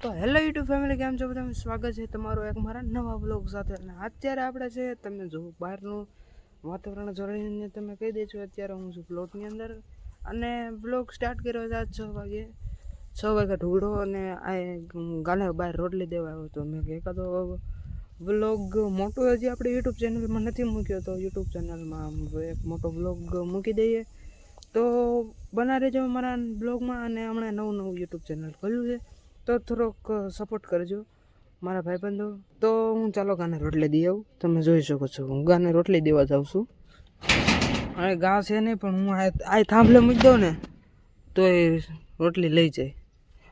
તો hello YouTube family, કેમ છો બધા? સ્વાગત છે તમારું એક મારા નવા બ્લોગ સાથે. અને અત્યારે આપણે છે, તમે જો બહારનું વાતાવરણ જોઈને તમે કહી દેજો અત્યારે હું છું પ્લોટની અંદર અને બ્લોગ સ્ટાર્ટ કર્યો છે આજ 6 વાગે ઢોળો. અને આ ગાલે બહાર રોટલી દેવા આવ્યો હતો. મેં એકાદો બ્લોગ મોટો હજી આપણે યુટ્યુબ ચેનલમાં નથી મૂક્યો, તો યુટ્યુબ ચેનલમાં એક મોટો બ્લોગ મૂકી દઈએ. તો બના રહેજો મારા બ્લોગમાં. અને હમણાં નવું યુટ્યુબ ચેનલ ખોલ્યું છે, તો થોડોક સપોર્ટ કરજો મારા ભાઈબંધો. તો હું ચાલો ગાને રોટલી દઈ આવું. તમે જોઈ શકો છો હું ગાને રોટલી દેવા જાઉં છું. હવે ગા છે નહીં, પણ હું આ થાંભલે મૂકી દઉં ને તો એ રોટલી લઈ જાય,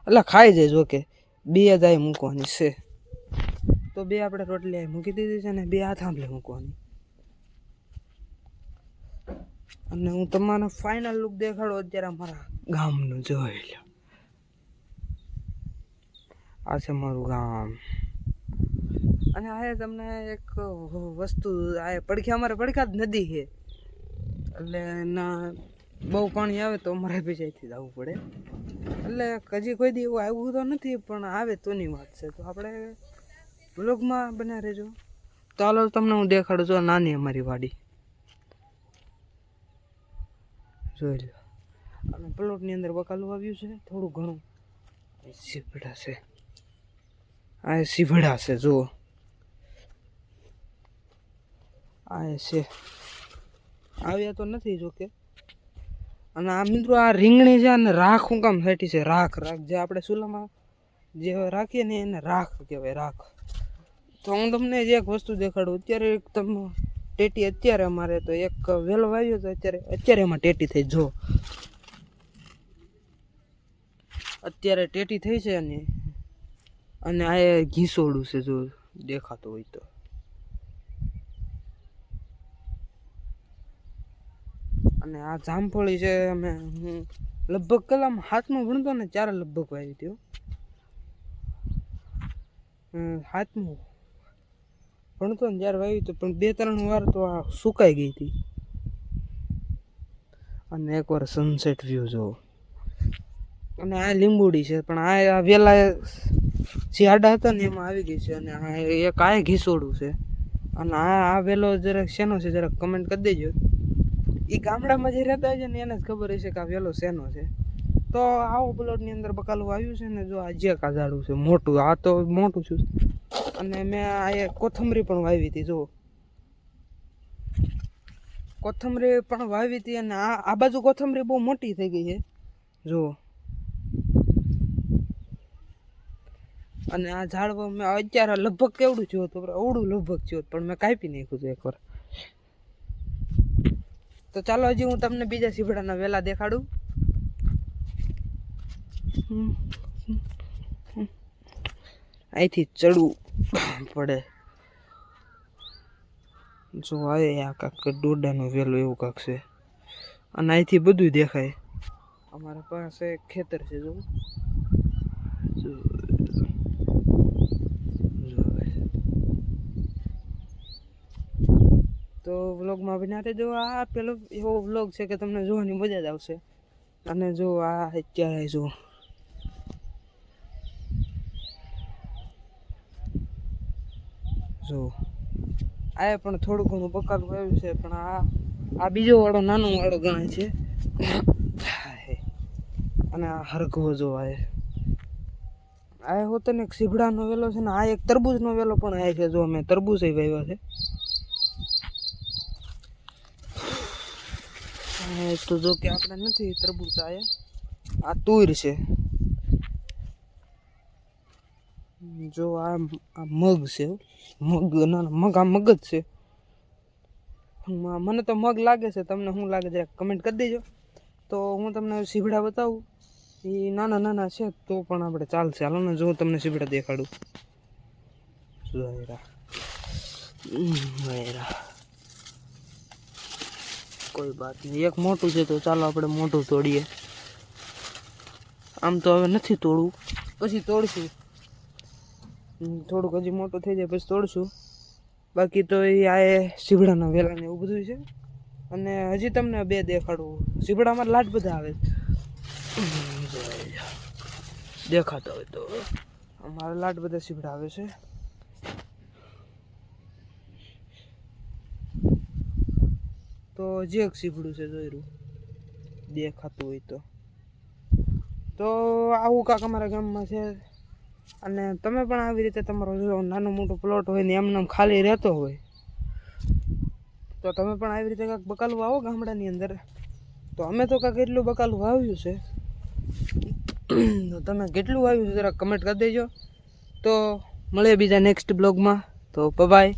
એટલે ખાઈ જાય. જોકે બે જ આ મૂકવાની છે, તો બે આપણે રોટલી આ મૂકી દીધી છે ને બે આ થાંભલે મૂકવાની. અને હું તમારો ફાઇનલ લુક દેખાડું અત્યારે અમારા ગામનું. જોઈ લો, આ છે મારું ગામ. અને આ તમને એક વસ્તુ, આ પડખે અમારે પડખા જ નદી છે, એટલે ના બહુ પાણી આવે તો અમારે પીછાઈથી જવું પડે. એટલે હજી કોઈ દી એવું આવ્યું તો નથી, પણ આવે તોની વાત છે. તો આપણે બ્લોગમાં બન્યા રહેજો. તો હાલો તમને હું દેખાડું છું નાની અમારી વાડી. જોઈ લો, અને પ્લોટની અંદર બકાલું આવ્યું છે થોડું ઘણું. સીભડા છે, આ સીભડા છે, જુઓ આ છે. આવ્યા તો નથી જોકે. અને આ મિત્રો આ રીંગણી છે, અને રાખ હું કામ ફેટી છે. રાખ જે આપણે ચૂલામાં જે રાખીએ ને એને રાખ કહેવાય, રાખ. તો હું તમને એક વસ્તુ દેખાડું. અત્યારે તમે ટેટી અત્યારે અમારે તો એક વેલો વાવ્યો તો અત્યારે એમાં ટેટી થઈ. જો અત્યારે ટેટી થઈ છે. અને આ ઘીસોડું છે, જો દેખાતો હોય તો. અને આ જામફળી છે. અમે હું લગભગ કલામ હાથમાં ભણતો ને ત્યારે લગભગ વાવી હતી. હાથમાં ભણતો ને જ્યારે વાવી તો, પણ 2-3 વાર તો આ સુકાઈ ગઈ હતી. અને એકવાર સનસેટ વ્યૂ જોવો. અને આ લીંબુડી છે, પણ આ વેલા જે આડા હતા ને એમાં આવી ગઈ છે. અને આ એક આ ઘીસોડું છે. અને આ વેલો જરાક શેનો છે જરાક કમેન્ટ કરી દેજો. એ ગામડામાં જે રહેતા હોય છે ને એને જ ખબર હશે કે આ વેલો શેનો છે. તો આવો પ્લોટની અંદર બકાલું આવ્યું છે ને, જો આ જે કાજાડું છે મોટું, આ તો મોટું છે. અને મેં આ કોથમરી પણ વાવી હતી. જો કોથમરી પણ વાવી હતી. અને આ બાજુ કોથમરી બહુ મોટી થઈ ગઈ છે, જુઓ. અને આ ઝાડવા મેં અત્યારે લગભગ કેવડું થયું હતું, અવડું લગભગ થયું, પણ મેં કાપી નાખ્યું હતું એકવાર. તો ચાલો હજી હું તમને બીજા સીભડાના વેલા દેખાડું. અહીંથી ચડવું પડે. જો આવે આ કાંક ડોડાનું વેલું એવું કાંક છે. અને અહીંથી બધું દેખાય. અમારા પાસે ખેતર છે, જો તો વ્લોગમાં બન્યા રહેજો. આ પેલો એવો વ્લોગ છે કે તમને જોવાની મજા જ આવશે. અને જો આ અત્યારે જો આ પણ થોડું ઘણું બકાલું આવ્યું છે, પણ આ બીજો વાળો નાનો વાળો ગણાય છે. અને આ હરગવો જો આ હોતો ને એક સીભડાનો વેલો છે ને, આ એક તરબૂજનો વેલો પણ આવે છે. જો અમે તરબૂજ વાવ્યા છે. તો જો કે આપણે નથી તરબૂચ, આ તુર છે. જો આ મગ છે, મગ ના મગ, આ મગ જ છે. મને તો મગ લાગે છે, તમને શું લાગે છે કમેન્ટ કરી દેજો. તો હું તમને સીભડા બતાવું. એ નાના નાના છે તો પણ આપણે ચાલશે. હાલો ને, જો હું તમને સીભડા દેખાડું. કોઈ વાત નહીં, એક મોટું છે તો ચાલો આપણે મોટું તોડીએ. આમ તો હવે નથી તોડવું, પછી તોડશું. થોડુંક હજી મોટું થઈ જાય પછી તોડશું. બાકી તો એ આ સીભડાના વેલા ને એવું બધું છે. અને હજી તમને બે દેખાડવું. સીભડામાં લાટ બધા આવે, દેખાતા હોય તો અમારા લાડ બધા સીવડાવે છે. તો જે એક સીવડું છે જોયું દેખાતું હોય તો આવું કાંક અમારા ગામમાં છે. અને તમે પણ આવી રીતે તમારો જો નાનો મોટો પ્લોટ હોય ને એમને ખાલી રહેતો હોય તો તમે પણ આવી રીતે કાંઈક બકાલું આવો ગામડાની અંદર. તો અમે તો કાંઈક એટલું બકાલું વાવ્યું છે. તો તમે કેટલું વાવ્યું છે જરા કમેન્ટ કરી દેજો. તો મળીએ બીજા નેક્સ્ટ બ્લોગમાં. તો બાય.